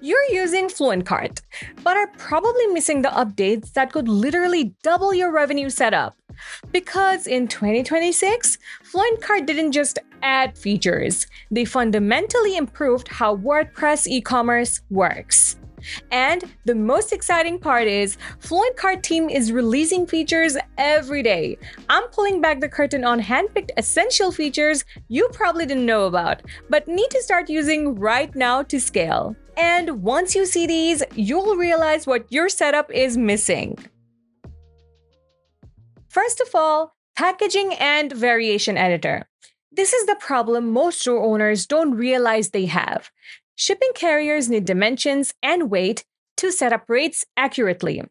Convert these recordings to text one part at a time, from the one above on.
You're using FluentCart, but are probably missing the updates that could literally double your revenue setup. Because in 2026, FluentCart didn't just add features, they fundamentally improved how WordPress e-commerce works. And the most exciting part is, FluentCart team is releasing features every day. I'm pulling back the curtain on handpicked essential features you probably didn't know about, but need to start using right now to scale. And once you see these, you'll realize what your setup is missing. First of all, packaging and variation editor. This is the problem most store owners don't realize they have. Shipping carriers need dimensions and weight to set up rates accurately.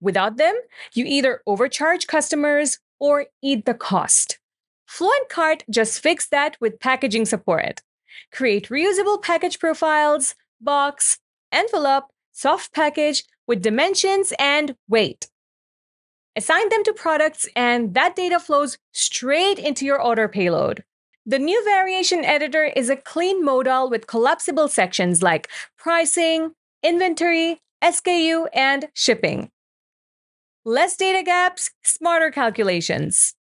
Without them, you either overcharge customers or eat the cost. FluentCart just fixed that with packaging support. Create reusable package profiles, box, envelope, soft package with dimensions and weight. Assign them to products, and that data flows straight into your order payload. The new variation editor is a clean modal with collapsible sections like pricing, inventory, SKU, and shipping. Less data gaps, smarter calculations.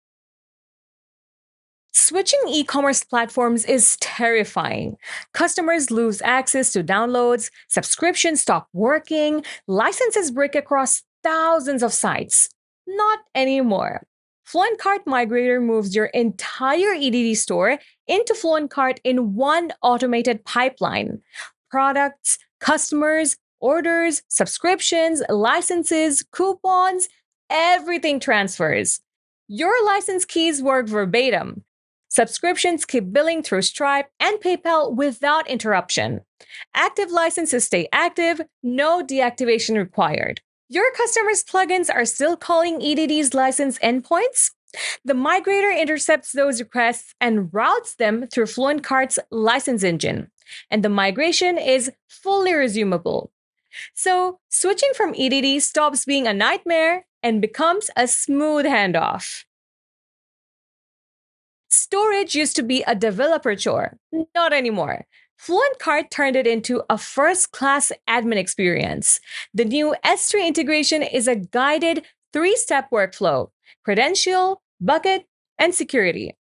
Switching e-commerce platforms is terrifying. Customers lose access to downloads, subscriptions stop working, licenses break across thousands of sites. Not anymore. FluentCart Migrator moves your entire EDD store into FluentCart in one automated pipeline. Products, customers, orders, subscriptions, licenses, coupons, everything transfers. Your license keys work verbatim. Subscriptions keep billing through Stripe and PayPal without interruption. Active licenses stay active, no deactivation required. Your customers' plugins are still calling EDD's license endpoints? The migrator intercepts those requests and routes them through FluentCart's license engine, and the migration is fully resumable. So, switching from EDD stops being a nightmare and becomes a smooth handoff. Storage used to be a developer chore. Not anymore. FluentCart turned it into a first-class admin experience. The new S3 integration is a guided 3-step workflow: credential, bucket, and security.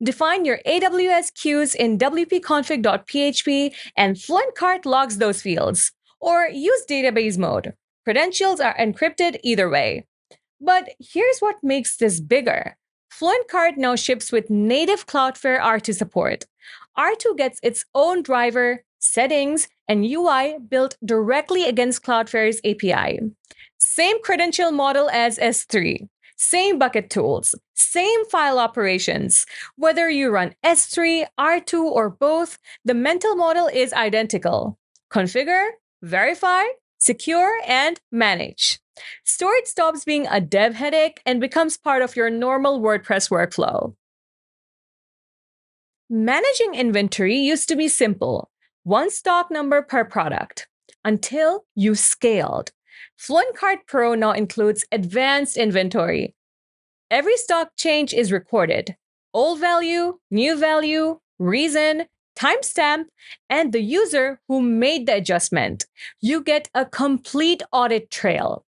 Define your AWS queues in wp-config.php, and FluentCart logs those fields. Or use database mode. Credentials are encrypted either way. But here's what makes this bigger. FluentCart now ships with native Cloudflare R2 support. R2 gets its own driver, settings, and UI built directly against Cloudflare's API. Same credential model as S3, same bucket tools, same file operations. Whether you run S3, R2, or both, the mental model is identical. Configure, verify, secure, and manage. Storage stops being a dev headache and becomes part of your normal WordPress workflow. Managing inventory used to be simple: one stock number per product, until you scaled. FluentCart Pro now includes advanced inventory. Every stock change is recorded: old value, new value, reason, timestamp, and the user who made the adjustment. You get a complete audit trail.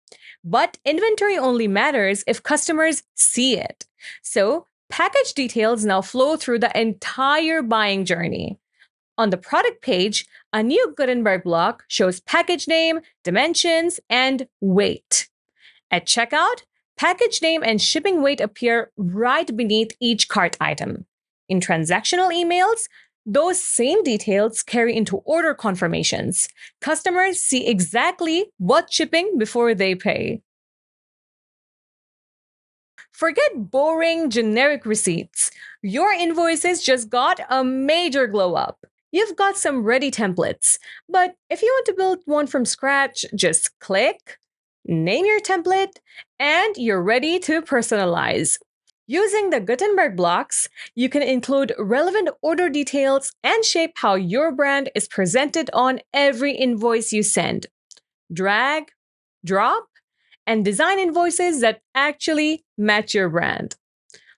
But inventory only matters if customers see it. So, package details now flow through the entire buying journey. On the product page, a new Gutenberg block shows package name, dimensions, and weight. At checkout, package name and shipping weight appear right beneath each cart item. In transactional emails, those same details carry into order confirmations. Customers see exactly what's shipping before they pay. Forget boring, generic receipts. Your invoices just got a major glow up. You've got some ready templates. But if you want to build one from scratch, just click, name your template, and you're ready to personalize. Using the Gutenberg blocks, you can include relevant order details and shape how your brand is presented on every invoice you send. Drag, drop, and design invoices that actually match your brand.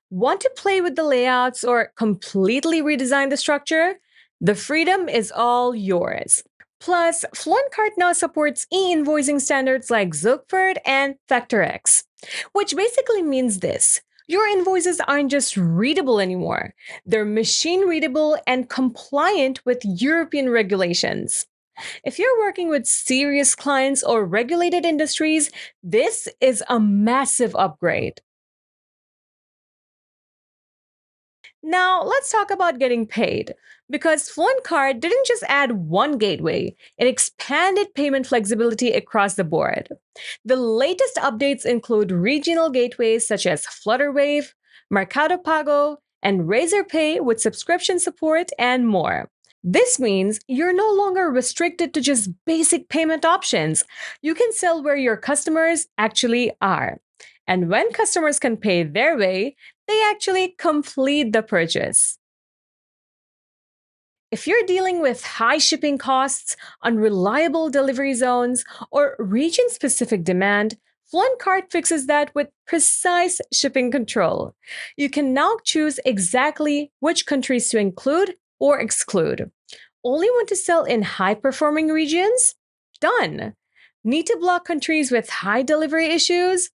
Want to play with the layouts or completely redesign the structure? The freedom is all yours. Plus, FluentCart now supports e-invoicing standards like Zuckford and FactorX, which basically means this. Your invoices aren't just readable anymore. They're machine readable and compliant with European regulations. If you're working with serious clients or regulated industries, this is a massive upgrade. Now, let's talk about getting paid. Because FluentCard didn't just add one gateway, it expanded payment flexibility across the board. The latest updates include regional gateways such as Flutterwave, Mercado Pago, and Razorpay with subscription support and more. This means you're no longer restricted to just basic payment options. You can sell where your customers actually are. And when customers can pay their way, they actually complete the purchase. If you're dealing with high shipping costs, unreliable delivery zones, or region specific demand, FluentCart fixes that with precise shipping control. You can now choose exactly which countries to include or exclude. Only want to sell in high performing regions? Done. Need to block countries with high delivery issues?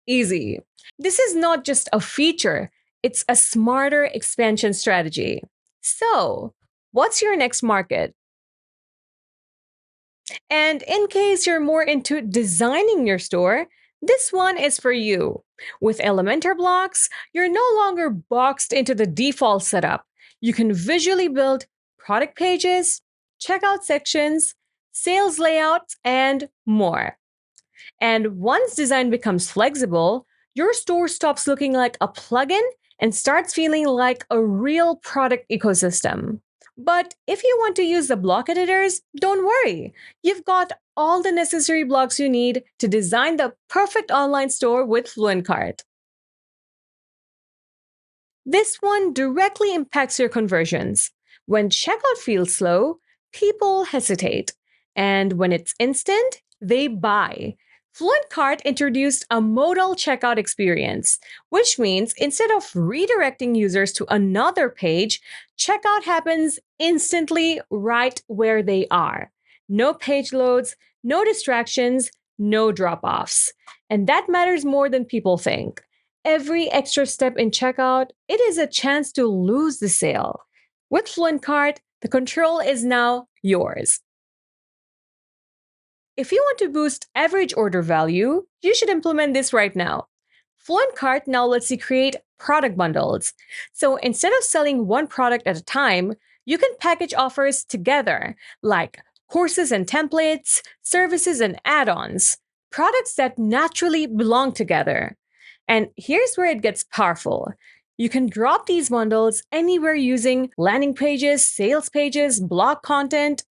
Easy. This is not just a feature, it's a smarter expansion strategy. So, what's your next market? And in case you're more into designing your store, this one is for you. With Elementor blocks, you're no longer boxed into the default setup. You can visually build product pages, checkout sections, sales layouts, and more. And once design becomes flexible, your store stops looking like a plugin and starts feeling like a real product ecosystem. But if you want to use the block editors, don't worry. You've got all the necessary blocks you need to design the perfect online store with FluentCart. This one directly impacts your conversions. When checkout feels slow, people hesitate. And when it's instant, they buy. FluentCart introduced a modal checkout experience, which means instead of redirecting users to another page, checkout happens instantly right where they are. No page loads, no distractions, no drop offs. And that matters more than people think. Every extra step in checkout, it is a chance to lose the sale. With FluentCart, the control is now yours. If you want to boost average order value, you should implement this right now. FluentCart now lets you create product bundles. So instead of selling one product at a time, you can package offers together, like courses and templates, services and add ons, products that naturally belong together. And here's where it gets powerful. You can drop these bundles anywhere using landing pages, sales pages, blog content,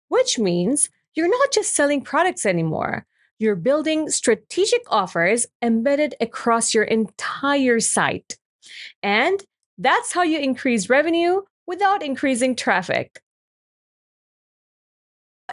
which means you're not just selling products anymore. You're building strategic offers embedded across your entire site. And that's how you increase revenue without increasing traffic.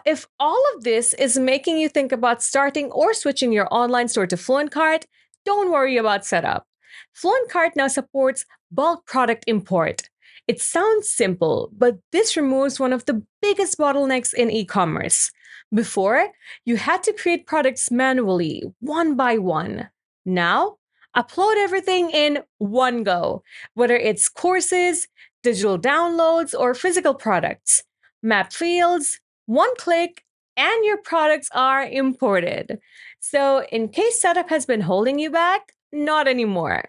If all of this is making you think about starting or switching your online store to FluentCart, don't worry about setup. FluentCart now supports bulk product import. It sounds simple, but this removes one of the biggest bottlenecks in e-commerce. Before, you had to create products manually, one by one. Now, upload everything in one go, whether it's courses, digital downloads, or physical products. Map fields, one click, and your products are imported. So, in case setup has been holding you back, not anymore.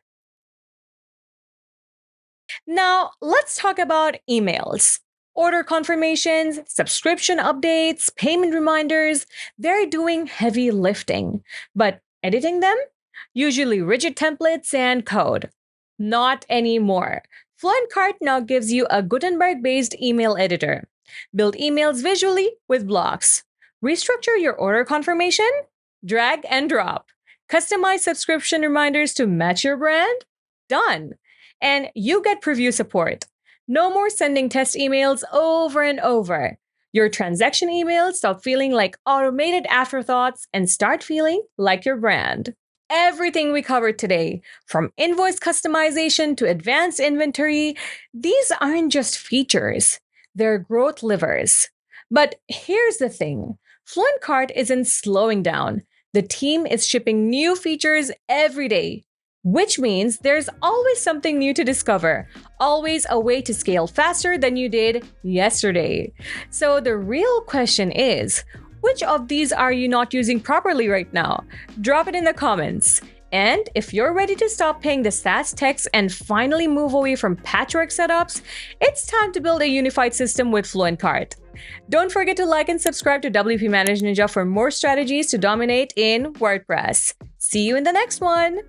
Now, let's talk about emails. Order confirmations, subscription updates, payment reminders, they're doing heavy lifting. But editing them? Usually rigid templates and code. Not anymore. FluentCart now gives you a Gutenberg based email editor. Build emails visually with blocks. Restructure your order confirmation? Drag and drop. Customize subscription reminders to match your brand? Done. And you get preview support. No more sending test emails over and over. Your transaction emails stop feeling like automated afterthoughts and start feeling like your brand. Everything we covered today, from invoice customization to advanced inventory, these aren't just features, they're growth levers. But here's the thing, FluentCart isn't slowing down. The team is shipping new features every day, which means there's always something new to discover, always a way to scale faster than you did yesterday. So the real question is, which of these are you not using properly right now? Drop it in the comments. And if you're ready to stop paying the SaaS techs and finally move away from patchwork setups, it's time to build a unified system with FluentCart. Don't forget to like and subscribe to WPManageNinja for more strategies to dominate in WordPress. See you in the next one!